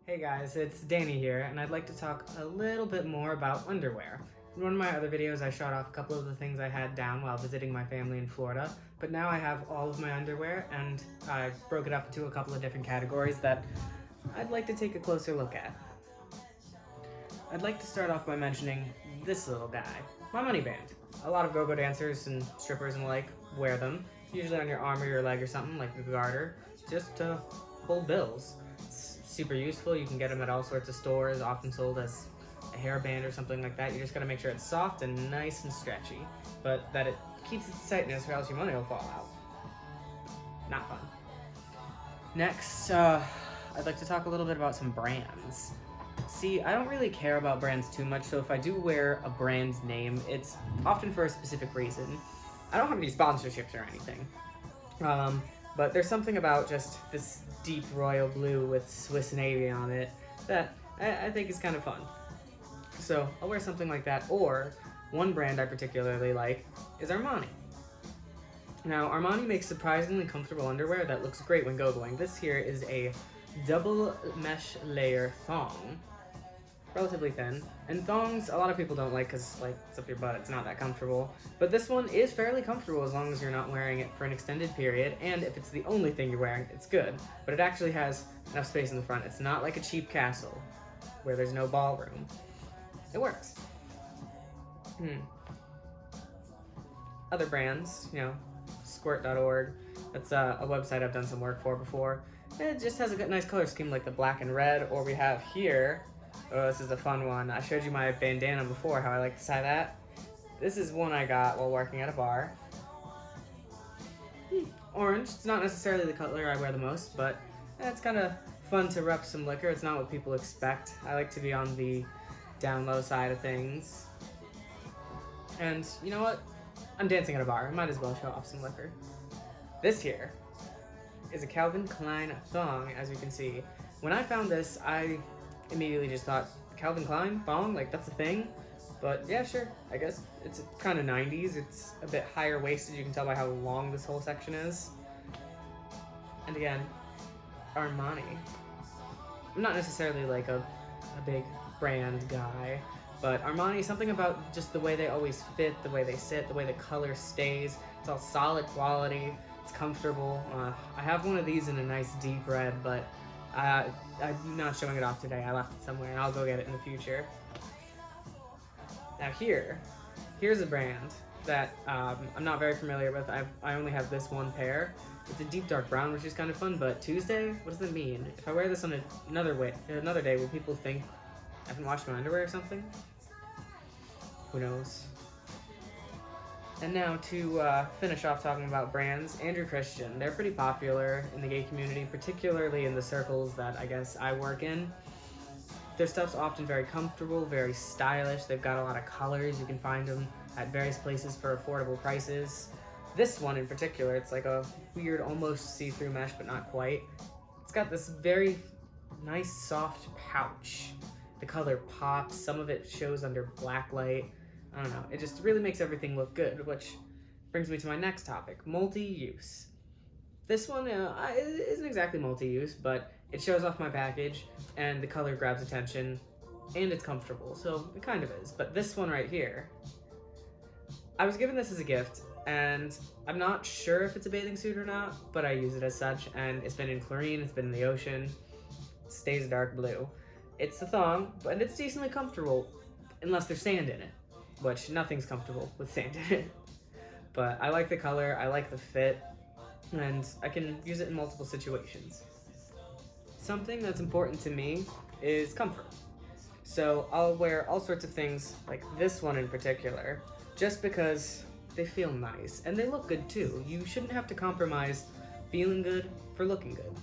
Hey guys, it's Danny here, and I'd like to talk a little bit more about underwear. In one of my other videos, I shot off a couple of the things I had down while visiting my family in Florida, but now I have all of my underwear, and I broke it up into a couple of different categories that I'd like to take a closer look at. I'd like to start off by mentioning this little guy, my money band. A lot of go-go dancers and strippers and the like wear them, usually on your arm or your leg or something, like a garter, just to hold bills. It's super useful. You can get them at all sorts of stores, often sold as a hairband or something like that. You just gotta make sure it's soft and nice and stretchy, but that it keeps its tightness or else your money will fall out. Not fun. Next, I'd like to talk a little bit about some brands. See, I don't really care about brands too much, so if I do wear a brand name, it's often for a specific reason. I don't have any sponsorships or anything. But there's something about just this deep royal blue with Swiss Navy on it that I think is kind of fun. So I'll wear something like that, or one brand I particularly like is Armani. Now, Armani makes surprisingly comfortable underwear that looks great when go-going. This here is a double mesh layer thong, relatively thin. And thongs, a lot of people don't like because, like, it's up your butt, it's not that comfortable. But this one is fairly comfortable as long as you're not wearing it for an extended period, and if it's the only thing you're wearing, it's good. But it actually has enough space in the front. It's not like a cheap castle where there's no ballroom. It works. Other brands, squirt.org. That's a website I've done some work for before. It just has a nice color scheme like the black and red, or we have here, oh, this is a fun one. I showed you my bandana before, how I like to tie that. This is one I got while working at a bar. Orange, it's not necessarily the color I wear the most, but it's kind of fun to rep some liquor. It's not what people expect. I like to be on the down low side of things. And you know what? I'm dancing at a bar. I might as well show off some liquor. This here is a Calvin Klein thong, as you can see. When I found this, I immediately just thought, Calvin Klein thong? Like, that's a thing? But yeah, sure. I guess it's kind of 90s. It's a bit higher waisted. You can tell by how long this whole section is. And again, Armani. I'm not necessarily like a big brand guy, but Armani, something about just the way they always fit, the way they sit, the way the color stays. It's all solid quality. It's comfortable. I have one of these in a nice deep red, but I'm not showing it off today. I left it somewhere, and I'll go get it in the future. Now here's a brand that I'm not very familiar with. I only have this one pair. It's a deep dark brown, which is kind of fun, but Tuesday? What does that mean? If I wear this on another day, will people think I haven't washed my underwear or something? Who knows? And now to finish off talking about brands, Andrew Christian. They're pretty popular in the gay community, particularly in the circles that I guess I work in. Their stuff's often very comfortable, very stylish. They've got a lot of colors. You can find them at various places for affordable prices. This one in particular, it's like a weird, almost see-through mesh, but not quite. It's got this very nice, soft pouch. The color pops. Some of it shows under black light. I don't know, it just really makes everything look good, which brings me to my next topic, multi-use. This one isn't exactly multi-use, but it shows off my package, and the color grabs attention, and it's comfortable, so it kind of is. But this one right here, I was given this as a gift, and I'm not sure if it's a bathing suit or not, but I use it as such, and it's been in chlorine, it's been in the ocean, it stays dark blue. It's a thong, but it's decently comfortable, unless there's sand in it. Which nothing's comfortable with sand in it. But I like the color, I like the fit, and I can use it in multiple situations. Something that's important to me is comfort. So I'll wear all sorts of things, like this one in particular, just because they feel nice, and they look good too. You shouldn't have to compromise feeling good for looking good.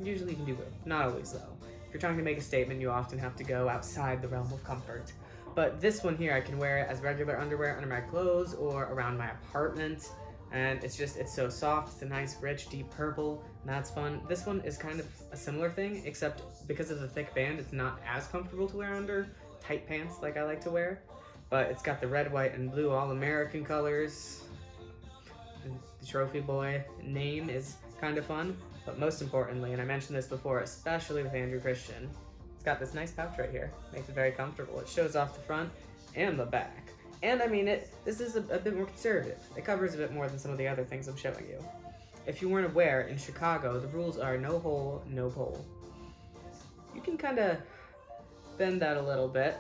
Usually you can do good, not always though. If you're trying to make a statement, you often have to go outside the realm of comfort. But this one here, I can wear it as regular underwear under my clothes or around my apartment. And it's so soft. It's a nice, rich, deep purple, and that's fun. This one is kind of a similar thing, except because of the thick band, it's not as comfortable to wear under tight pants like I like to wear. But it's got the red, white, and blue all-American colors. The trophy boy name is kind of fun. But most importantly, and I mentioned this before, especially with Andrew Christian, it's got this nice pouch right here. Makes it very comfortable. It shows off the front and the back. And I mean, this is a bit more conservative. It covers a bit more than some of the other things I'm showing you. If you weren't aware, in Chicago, the rules are no hole, no pole. You can kind of bend that a little bit,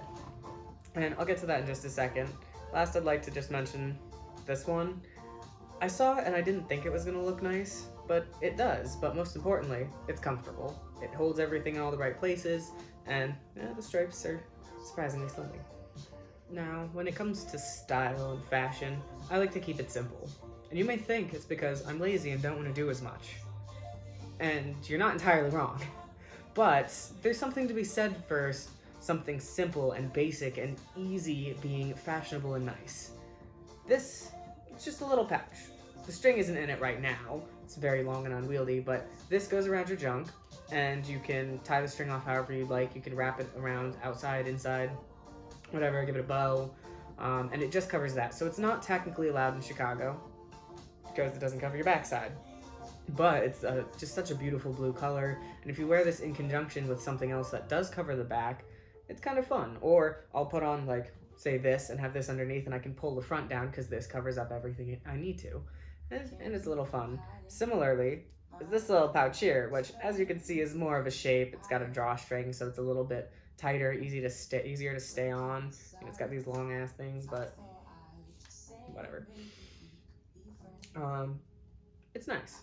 and I'll get to that in just a second. Last, I'd like to just mention this one. I saw it and I didn't think it was gonna look nice, but it does. But most importantly, it's comfortable. It holds everything in all the right places, and the stripes are surprisingly slimming. Now, when it comes to style and fashion, I like to keep it simple. And you may think it's because I'm lazy and don't want to do as much. And you're not entirely wrong. But there's something to be said for something simple and basic and easy being fashionable and nice. This, it's just a little pouch. The string isn't in it right now. It's very long and unwieldy, but this goes around your junk, and you can tie the string off however you'd like. You can wrap it around outside, inside, whatever, give it a bow, and it just covers that. So it's not technically allowed in Chicago because it doesn't cover your backside. But it's just such a beautiful blue color, and if you wear this in conjunction with something else that does cover the back, it's kind of fun. Or I'll put on, like, say this and have this underneath, and I can pull the front down because this covers up everything I need to. And it's a little fun. Similarly, is this little pouch here, which, as you can see, is more of a shape. It's got a drawstring, so it's a little bit tighter, easier to stay on. And it's got these long ass things, but whatever. It's nice.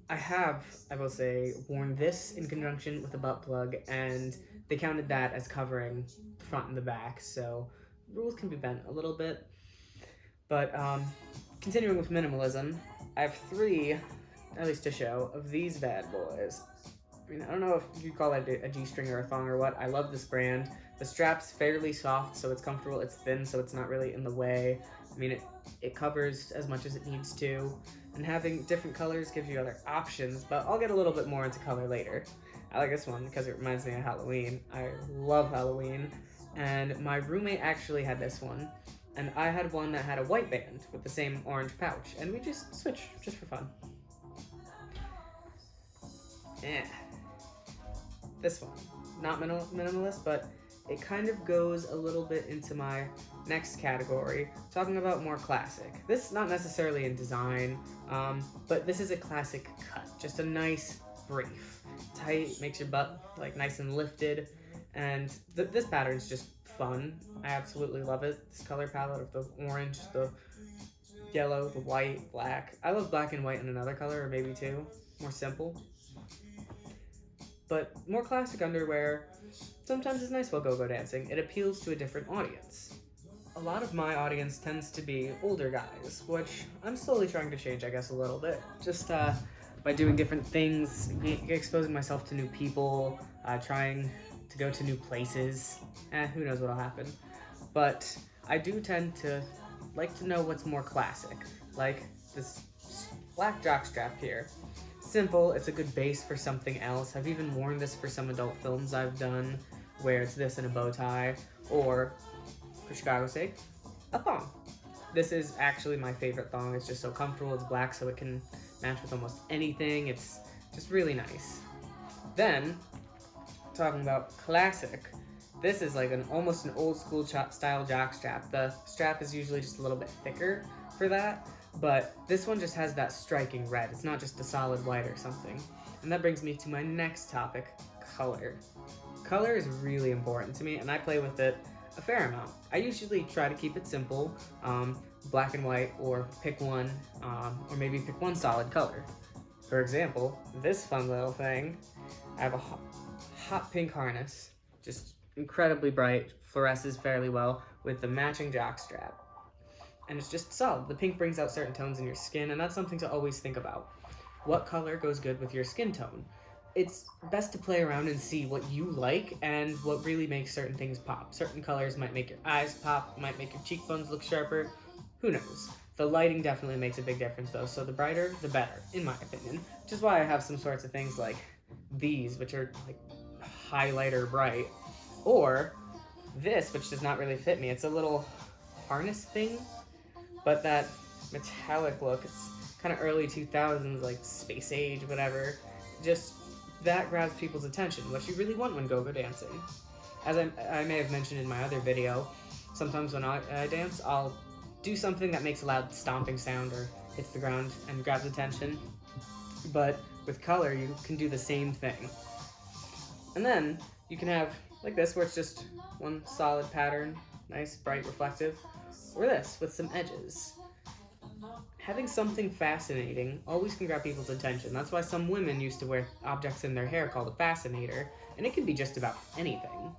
I will say, worn this in conjunction with a butt plug, and they counted that as covering the front and the back, so rules can be bent a little bit. But continuing with minimalism, I have 3, at least to show, of these bad boys. I mean, I don't know if you call it a G-string or a thong or what. I love this brand. The strap's fairly soft, so it's comfortable. It's thin, so it's not really in the way. I mean, it covers as much as it needs to. And having different colors gives you other options, but I'll get a little bit more into color later. I like this one because it reminds me of Halloween. I love Halloween. And my roommate actually had this one. And I had one that had a white band with the same orange pouch. And we just switched, just for fun. Yeah. This one. Not minimalist, but it kind of goes a little bit into my next category, talking about more classic. This not necessarily in design, but this is a classic cut. Just a nice brief. Tight, makes your butt like nice and lifted, and this pattern's just fun. I absolutely love it. This color palette of the orange, the yellow, the white, black. I love black and white in another color, or maybe 2. More simple. But more classic underwear sometimes is nice while go-go dancing. It appeals to a different audience. A lot of my audience tends to be older guys, which I'm slowly trying to change, I guess, a little bit. Just by doing different things, exposing myself to new people, trying to go to new places. Who knows what'll happen. But I do tend to like to know what's more classic, like this black jockstrap here. Simple, it's a good base for something else. I've even worn this for some adult films I've done, where it's this and a bow tie, or, for Chicago's sake, a thong. This is actually my favorite thong. It's just so comfortable. It's black, so it can match with almost anything. It's just really nice. Then, talking about classic, this is like almost an old school style jock strap. The strap is usually just a little bit thicker for that, but this one just has that striking red. It's not just a solid white or something. And that brings me to my next topic, color. Color is really important to me, and I play with it a fair amount. I usually try to keep it simple, black and white, or pick one, or maybe pick one solid color. For example, this fun little thing, I have a hot pink harness, just incredibly bright, fluoresces fairly well, with the matching jock strap. And it's just solid. The pink brings out certain tones in your skin, and that's something to always think about. What color goes good with your skin tone? It's best to play around and see what you like and what really makes certain things pop. Certain colors might make your eyes pop, might make your cheekbones look sharper. Who knows? The lighting definitely makes a big difference though, so the brighter, the better, in my opinion. Which is why I have some sorts of things like these, which are like highlighter bright, or this, which does not really fit me. It's a little harness thing, but that metallic look, it's kind of early 2000s, like space age, whatever. just that grabs people's attention, what you really want when go-go dancing. As I may have mentioned in my other video, sometimes when I dance, I'll do something that makes a loud stomping sound or hits the ground and grabs attention. But with color, you can do the same thing. And then you can have like this, where it's just one solid pattern, nice, bright, reflective, or this with some edges. Having something fascinating always can grab people's attention. That's why some women used to wear objects in their hair called a fascinator, and it can be just about anything.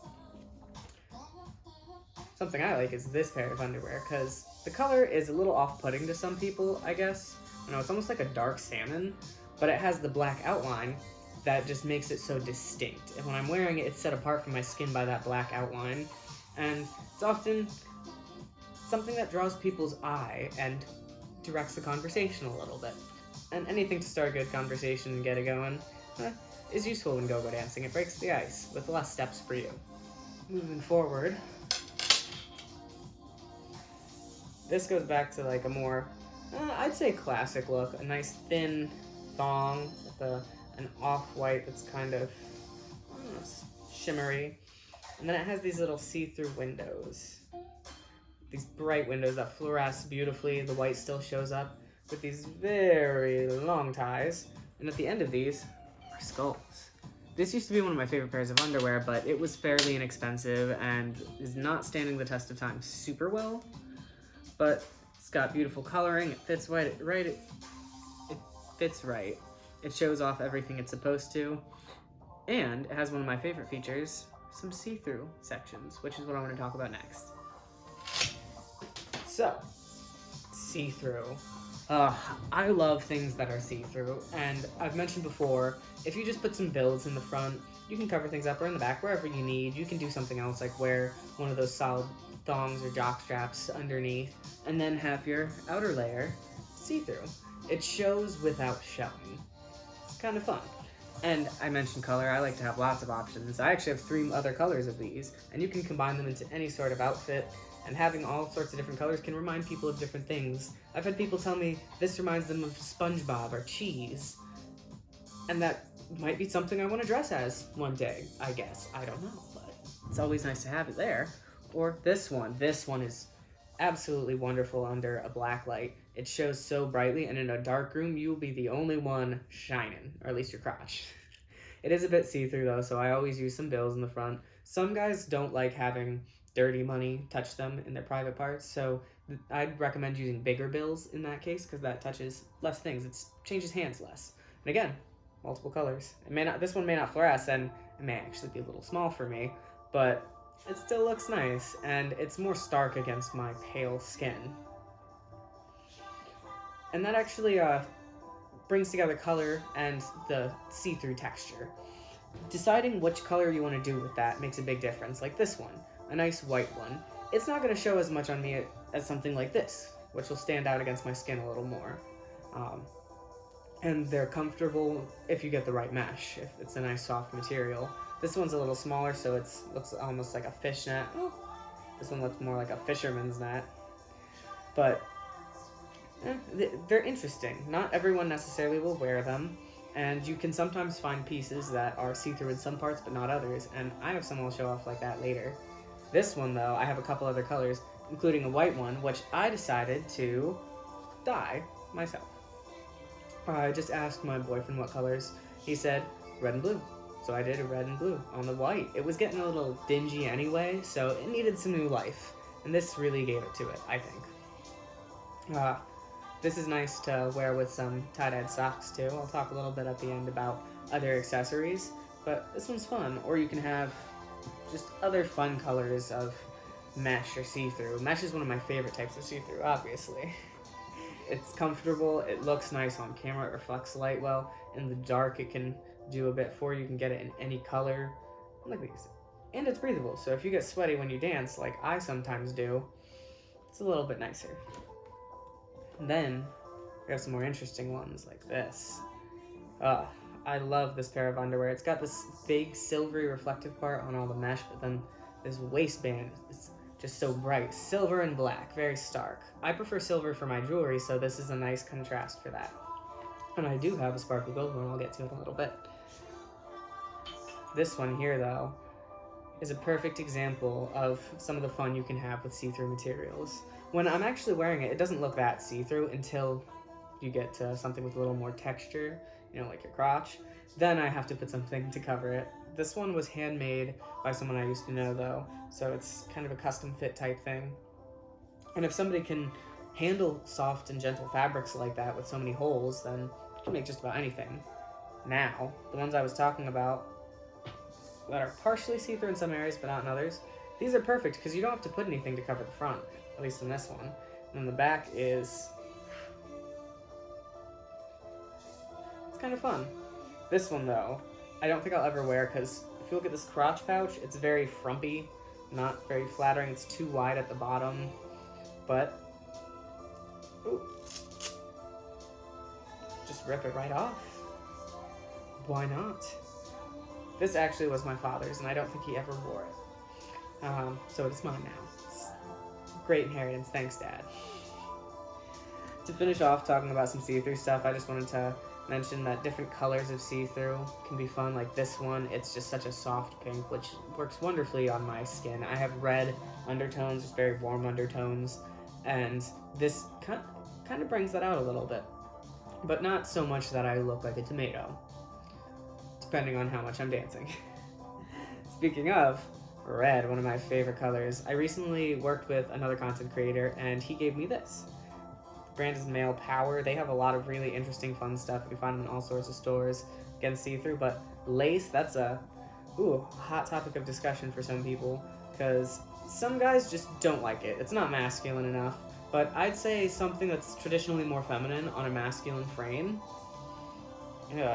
Something I like is this pair of underwear, because the color is a little off-putting to some people, I guess. You know, it's almost like a dark salmon, but it has the black outline that just makes it so distinct. And when I'm wearing it, it's set apart from my skin by that black outline, and it's often something that draws people's eye and directs the conversation a little bit. And anything to start a good conversation and get it going is useful when go-go dancing. It breaks the ice with less steps for you. Moving forward, this goes back to like a more, I'd say classic look. A nice thin thong with an off-white that's kind of shimmery. And then it has these little see-through windows. These bright windows that fluoresce beautifully. The white still shows up with these very long ties. And at the end of these are skulls. This used to be one of my favorite pairs of underwear, but it was fairly inexpensive and is not standing the test of time super well. But it's got beautiful coloring. It fits right. It fits right. It shows off everything it's supposed to. And it has one of my favorite features, some see-through sections, which is what I want to talk about next. So, see-through. I love things that are see-through, and I've mentioned before, if you just put some bills in the front, you can cover things up, or in the back, wherever you need. You can do something else, like wear one of those solid thongs or jock straps underneath, and then have your outer layer see-through. It shows without showing. It's kind of fun. And I mentioned color, I like to have lots of options. I actually have 3 other colors of these, and you can combine them into any sort of outfit. And having all sorts of different colors can remind people of different things. I've had people tell me this reminds them of SpongeBob or cheese. And that might be something I want to dress as one day, I guess. I don't know, but it's always nice to have it there. Or this one. This one is absolutely wonderful under a black light. It shows so brightly, and in a dark room, you will be the only one shining, or at least your crotch. It is a bit see-through though, so I always use some bills in the front. Some guys don't like having dirty money touch them in their private parts, so I'd recommend using bigger bills in that case, because that touches less things. It changes hands less. And again, multiple colors. This one may not fluoresce, and it may actually be a little small for me, but it still looks nice, and it's more stark against my pale skin. And that actually brings together color and the see-through texture. Deciding which color you want to do with that makes a big difference, like this one. A nice white one. It's not going to show as much on me as something like this, which will stand out against my skin a little more. And they're comfortable if you get the right mesh, if it's a nice soft material. This one's a little smaller, so it looks almost like a fishnet. Oh, this one looks more like a fisherman's net. But they're interesting. Not everyone necessarily will wear them, and you can sometimes find pieces that are see-through in some parts but not others, and I have some I'll show off like that later. This one, though, I have a couple other colors, including a white one, which I decided to dye myself. I just asked my boyfriend what colors. He said red and blue. So I did a red and blue on the white. It was getting a little dingy anyway, so it needed some new life. And this really gave it to it, I think. This is nice to wear with some tie-dyed socks, too. I'll talk a little bit at the end about other accessories, but this one's fun. Or you can have just other fun colors of mesh or see-through. Mesh is one of my favorite types of see-through, obviously. It's comfortable, it looks nice on camera, it reflects light well. In the dark, it can do a bit for you. You can get it in any color. Look at these. And it's breathable, so if you get sweaty when you dance, like I sometimes do, it's a little bit nicer. And then, we have some more interesting ones, like this. I love this pair of underwear. It's got this big silvery reflective part on all the mesh, but then this waistband is just so bright. Silver and black, very stark. I prefer silver for my jewelry, so this is a nice contrast for that. And I do have a sparkly gold one I'll get to in a little bit. This one here, though, is a perfect example of some of the fun you can have with see-through materials. When I'm actually wearing it, it doesn't look that see-through until you get to something with a little more texture, like your crotch. Then I have to put something to cover it. This one was handmade by someone I used to know, though, so it's kind of a custom fit type thing. And if somebody can handle soft and gentle fabrics like that with so many holes, then you can make just about anything. Now, the ones I was talking about that are partially see-through in some areas but not in others, these are perfect because you don't have to put anything to cover the front, at least in this one. And then the back is... it's kind of fun. This one, though, I don't think I'll ever wear because if you look at this crotch pouch, it's very frumpy, not very flattering. It's too wide at the bottom, but ooh, just rip it right off. Why not? This actually was my father's, and I don't think he ever wore it. So it's mine now. It's great inheritance. Thanks, Dad. To finish off talking about some see-through stuff, I just wanted to mention that different colors of see-through can be fun. Like this one, it's just such a soft pink, which works wonderfully on my skin. I have red undertones, just very warm undertones, and this kind of brings that out a little bit, but not so much that I look like a tomato, depending on how much I'm dancing. Speaking of red, one of my favorite colors, I recently worked with another content creator, and he gave me this. The brand is Male Power. They have a lot of really interesting, fun stuff. You can find them in all sorts of stores. Again, see-through, but lace, that's a hot topic of discussion for some people, because some guys just don't like it. It's not masculine enough, but I'd say something that's traditionally more feminine on a masculine frame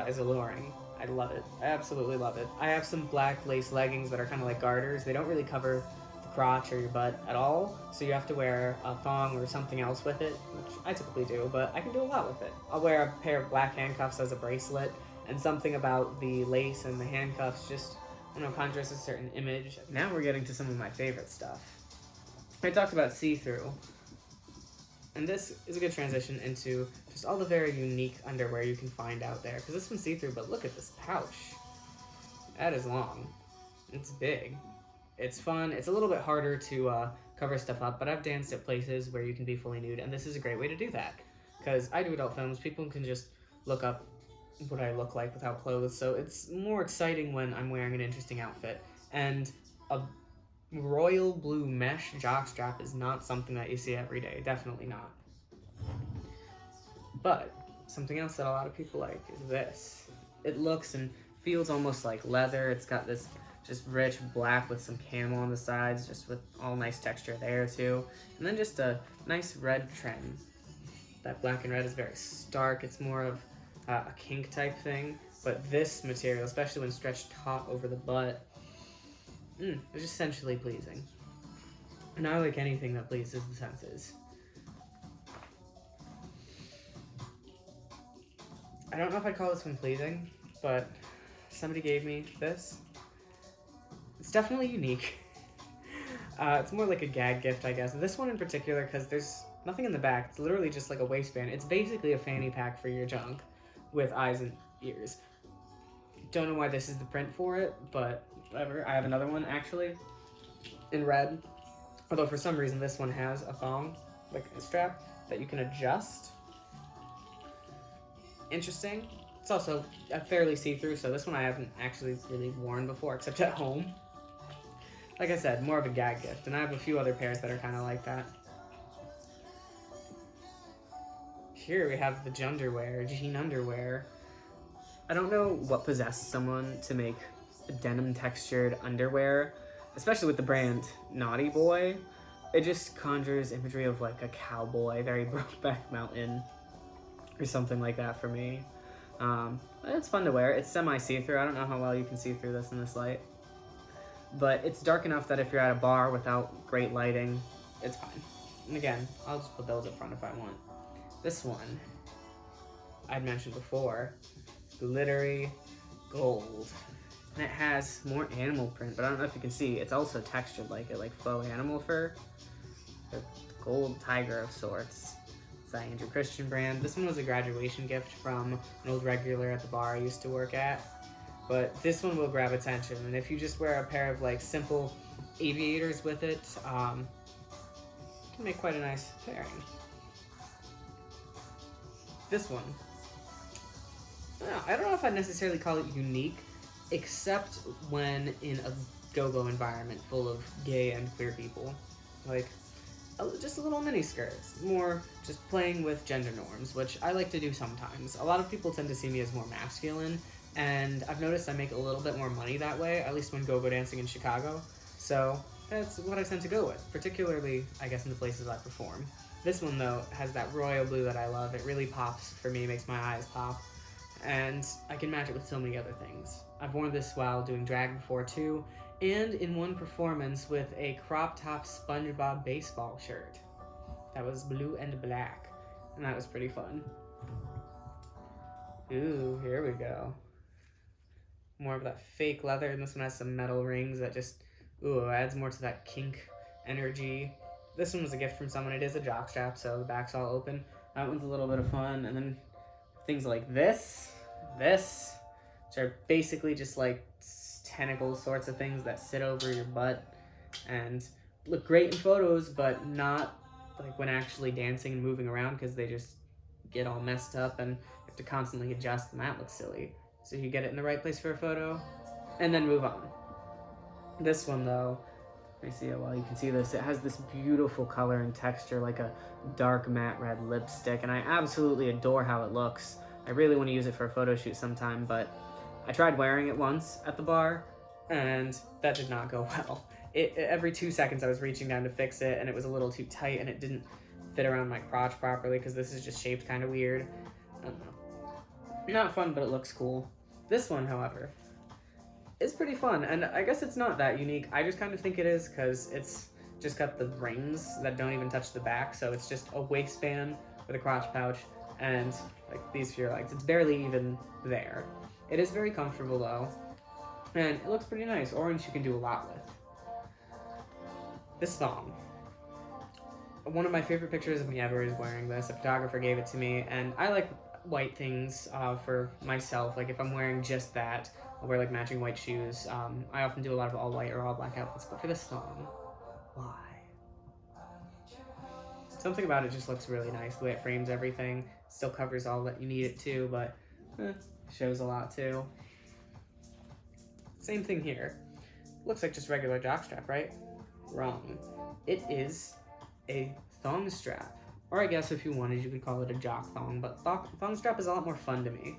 is alluring. I love it. I absolutely love it. I have some black lace leggings that are kind of like garters. They don't really cover the crotch or your butt at all, so you have to wear a thong or something else with it, which I typically do, but I can do a lot with it. I'll wear a pair of black handcuffs as a bracelet, and something about the lace and the handcuffs just, conjures a certain image. Now we're getting to some of my favorite stuff. I talked about see-through, and this is a good transition into just all the very unique underwear you can find out there. Because this one's see-through, but look at this pouch. That is long. It's big. It's fun. It's a little bit harder to cover stuff up, but I've danced at places where you can be fully nude, and this is a great way to do that. Because I do adult films, people can just look up what I look like without clothes, so it's more exciting when I'm wearing an interesting outfit. And a royal blue mesh jockstrap is not something that you see every day. Definitely not. But something else that a lot of people like is this. It looks and feels almost like leather. It's got this just rich black with some camel on the sides, just with all nice texture there too. And then just a nice red trim. That black and red is very stark. It's more of a kink type thing. But this material, especially when stretched taut over the butt, it's just sensually pleasing. And I like anything that pleases the senses. I don't know if I'd call this one pleasing, but somebody gave me this. It's definitely unique. It's more like a gag gift, I guess. This one in particular, because there's nothing in the back. It's literally just like a waistband. It's basically a fanny pack for your junk with eyes and ears. Don't know why this is the print for it, but whatever. I have another one, actually, in red. Although for some reason this one has a thong, like a strap, that you can adjust. Interesting. It's also fairly see-through, so this one I haven't actually really worn before, except at home. Like I said, more of a gag gift, and I have a few other pairs that are kind of like that. Here we have the jean underwear. I don't know what possessed someone to make denim textured underwear, especially with the brand Naughty Boy. It just conjures imagery of like a cowboy, very Brokeback Mountain or something like that for me. It's fun to wear. It's semi see-through. I don't know how well you can see through this in this light, but it's dark enough that if you're at a bar without great lighting, it's fine. And again, I'll just put those up front if I want. This one I'd mentioned before, glittery gold. And it has more animal print, but I don't know if you can see. It's also textured like it, like faux animal fur. A gold tiger of sorts. It's that Andrew Christian brand. This one was a graduation gift from an old regular at the bar I used to work at. but this one will grab attention. And if you just wear a pair of like simple aviators with it, it can make quite a nice pairing. This one, I don't know if I'd necessarily call it unique, except when in a go-go environment full of gay and queer people. Like, just a little mini skirts, more just playing with gender norms, which I like to do sometimes. A lot of people tend to see me as more masculine, and I've noticed I make a little bit more money that way, at least when go-go dancing in Chicago. So that's what I tend to go with, particularly, I guess, in the places I perform. This one, though, has that royal blue that I love. It really pops for me, makes my eyes pop, and I can match it with so many other things. I've worn this while doing drag before, too, and in one performance with a crop top SpongeBob baseball shirt that was blue and black, and that was pretty fun. Ooh, here we go. More of that fake leather, and this one has some metal rings that just, ooh, adds more to that kink energy. This one was a gift from someone. It is a jockstrap, so the back's all open. That one's a little bit of fun, and then things like this, which are basically just like tentacle sorts of things that sit over your butt and look great in photos, but not like when actually dancing and moving around, because they just get all messed up and you have to constantly adjust, and that looks silly. So you get it in the right place for a photo and then move on. This one, though, let me see it while you can see this. It has this beautiful color and texture, like a dark matte red lipstick, and I absolutely adore how it looks. I really want to use it for a photo shoot sometime, but I tried wearing it once at the bar, and that did not go well. Every 2 seconds I was reaching down to fix it, and it was a little too tight, and it didn't fit around my crotch properly, because this is just shaped kind of weird. I don't know. Not fun, but it looks cool. This one, however, is pretty fun, and I guess it's not that unique. I just kind of think it is, because it's just got the rings that don't even touch the back, so it's just a waistband with a crotch pouch, and like these for your legs. It's barely even there. It is very comfortable, though, and it looks pretty nice. Orange you can do a lot with. This thong. One of my favorite pictures of me ever is wearing this. A photographer gave it to me, and I like white things for myself. Like if I'm wearing just that, I'll wear like matching white shoes. I often do a lot of all white or all black outfits, but for this thong, why? Something about it just looks really nice. The way it frames everything, still covers all that you need it to, but shows a lot too. Same thing here. Looks like just regular jockstrap, right? Wrong. It is a thong strap. Or I guess if you wanted, you could call it a jock thong, but thong strap is a lot more fun to me.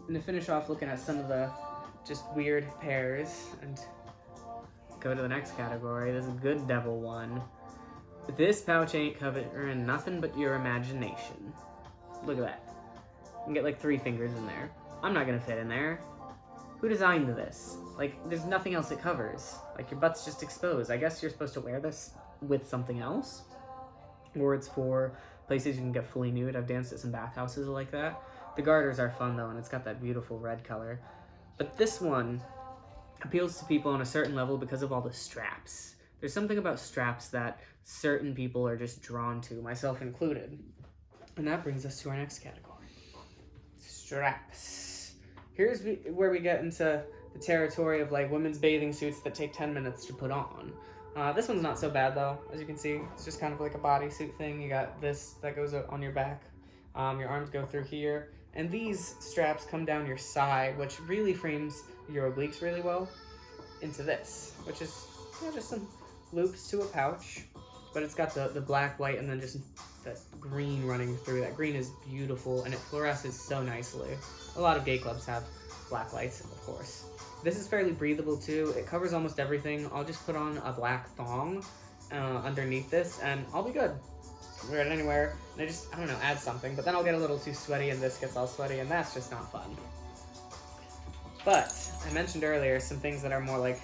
And to finish off looking at some of the just weird pairs and go to the next category, this good devil one. This pouch ain't covering nothing but your imagination. Look at that. You can get like 3 fingers in there. I'm not gonna fit in there. Who designed this? Like, there's nothing else it covers. Like, your butt's just exposed. I guess you're supposed to wear this with something else. Or it's for places you can get fully nude. I've danced at some bathhouses like that. The garters are fun, though, and it's got that beautiful red color. But this one appeals to people on a certain level because of all the straps. There's something about straps that certain people are just drawn to, myself included. And that brings us to our next category. Straps. Here's where we get into the territory of like women's bathing suits that take 10 minutes to put on. This one's not so bad though, as you can see. It's just kind of like a bodysuit thing. You got this that goes on your back. Your arms go through here. And these straps come down your side, which really frames your obliques really well into this, which is just some loops to a pouch. But it's got the black, white, and then just that green running through. That green is beautiful, and it fluoresces so nicely. A lot of gay clubs have black lights, of course. This is fairly breathable, too. It covers almost everything. I'll just put on a black thong underneath this, and I'll be good. Wear it anywhere, and I don't know, add something. But then I'll get a little too sweaty, and this gets all sweaty, and that's just not fun. But I mentioned earlier some things that are more like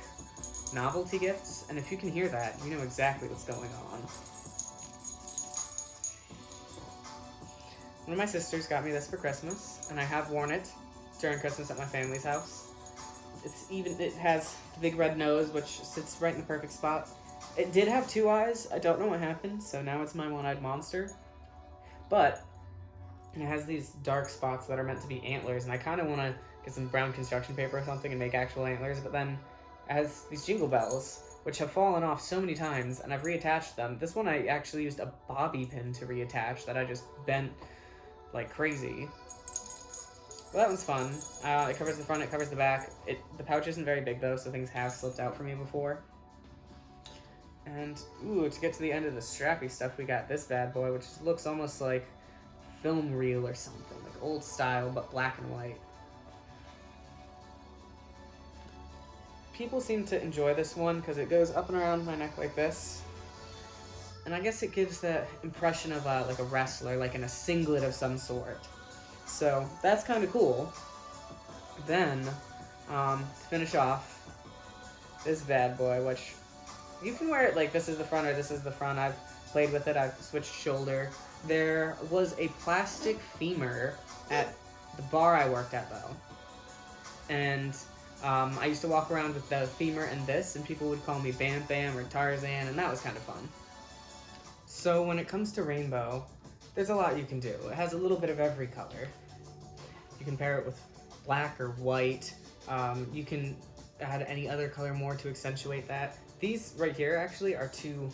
novelty gifts, and if you can hear that, you know exactly what's going on. One of my sisters got me this for Christmas, and I have worn it during Christmas at my family's house. It has the big red nose, which sits right in the perfect spot. It did have 2 eyes. I don't know what happened, so now it's my one-eyed monster. But it has these dark spots that are meant to be antlers, and I kind of want to get some brown construction paper or something and make actual antlers, but then it has these jingle bells, which have fallen off so many times, and I've reattached them. This one I actually used a bobby pin to reattach that I just bent like crazy. Well, that one's fun. It covers the front, it covers the back. The pouch isn't very big though, so things have slipped out for me before. And, ooh, to get to the end of the strappy stuff, we got this bad boy, which looks almost like film reel or something, like old style, but black and white. People seem to enjoy this one because it goes up and around my neck like this. And I guess it gives that impression of like a wrestler, like in a singlet of some sort. So that's kind of cool. Then, to finish off, this bad boy, which you can wear it like this is the front or this is the front. I've played with it. I've switched shoulder. There was a plastic femur at the bar I worked at, though. And I used to walk around with the femur and this, and people would call me Bam Bam or Tarzan, and that was kind of fun. So when it comes to rainbow, there's a lot you can do. It has a little bit of every color. You can pair it with black or white. You can add any other color more to accentuate that. These right here actually are two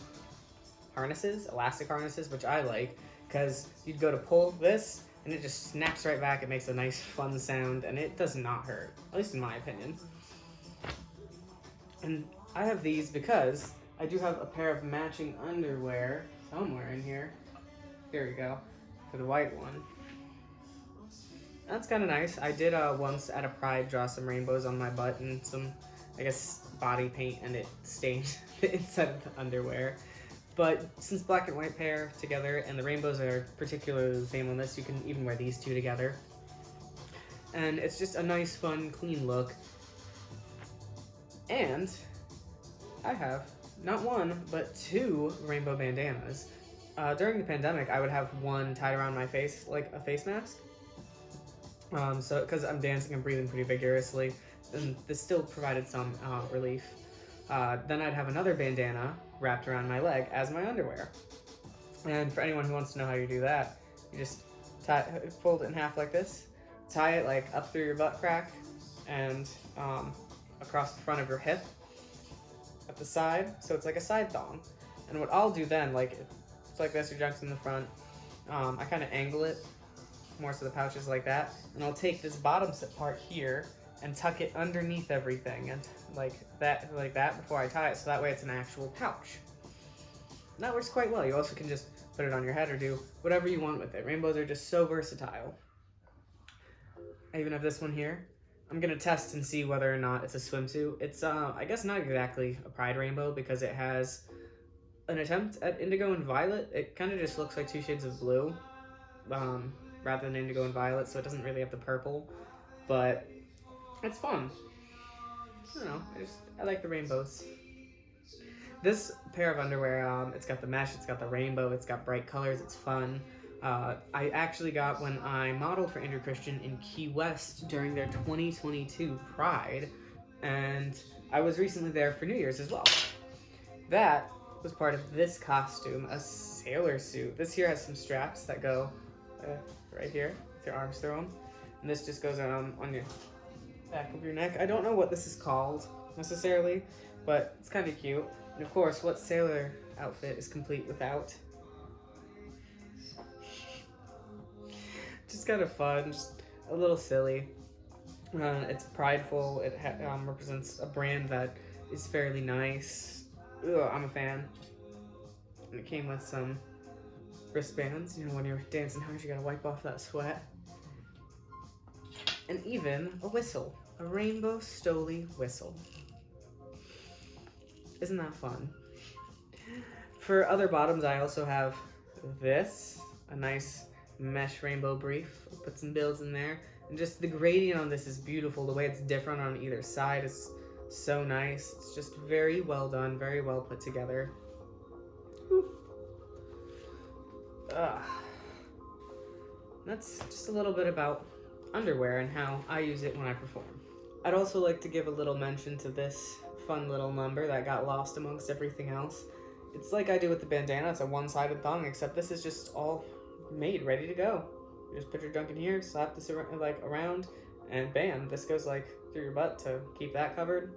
harnesses, elastic harnesses, which I like, because you'd go to pull this, and it just snaps right back. It makes a nice, fun sound, and it does not hurt, at least in my opinion. And I have these because I do have a pair of matching underwear somewhere in here. Here we go, for the white one. That's kind of nice. I did once at a Pride draw some rainbows on my butt and some, I guess, body paint, and it stained the inside of the underwear. But since black and white pair together, and the rainbows are particularly the same on this, you can even wear these two together. And it's just a nice, fun, clean look. And I have not one, but two rainbow bandanas. During the pandemic, I would have one tied around my face like a face mask. So, because I'm dancing and breathing pretty vigorously, and this still provided some relief. Then I'd have another bandana wrapped around my leg as my underwear. And for anyone who wants to know how you do that, you just fold it in half like this, tie it like up through your butt crack, and across the front of your hip, at the side, so it's like a side thong. And what I'll do then, like, it's like this, your junk's in the front, I kind of angle it more so the pouch is like that, and I'll take this bottom part here and tuck it underneath everything, and like that before I tie it, so that way it's an actual pouch. And that works quite well. You also can just put it on your head or do whatever you want with it. Rainbows are just so versatile. I even have this one here. I'm gonna test and see whether or not it's a swimsuit. It's I guess not exactly a Pride rainbow because it has an attempt at indigo and violet. It kind of just looks like two shades of blue, rather than indigo and violet, so it doesn't really have the purple, but it's fun. I don't know, I like the rainbows. This pair of underwear, it's got the mesh, it's got the rainbow, it's got bright colors, it's fun. I actually got when I modeled for Andrew Christian in Key West during their 2022 Pride, and I was recently there for New Year's as well. That was part of this costume, a sailor suit. This here has some straps that go right here, with your arms through them, and this just goes on your back of your neck. I don't know what this is called necessarily, but it's kind of cute. And of course, what sailor outfit is complete without? Just kind of fun, just a little silly. It's prideful. It represents a brand that is fairly nice. Ugh, I'm a fan. And it came with some wristbands. You know, when you're dancing hard, you gotta wipe off that sweat. And even a whistle. A rainbow Stoli whistle. Isn't that fun? For other bottoms, I also have this. A nice mesh rainbow brief. I'll put some bills in there. And just the gradient on this is beautiful. The way it's different on either side is so nice. It's just very well done, very well put together. That's just a little bit about underwear and how I use it when I perform. I'd also like to give a little mention to this fun little number that got lost amongst everything else. It's like I do with the bandana. It's a one-sided thong, except this is just all made, ready to go. You just put your junk in here, slap this around, and bam, this goes like through your butt to keep that covered.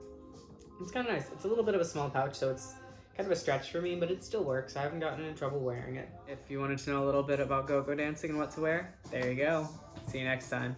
It's kind of nice. It's a little bit of a small pouch, so it's kind of a stretch for me, but it still works. I haven't gotten in trouble wearing it. If you wanted to know a little bit about go-go dancing and what to wear, there you go. See you next time.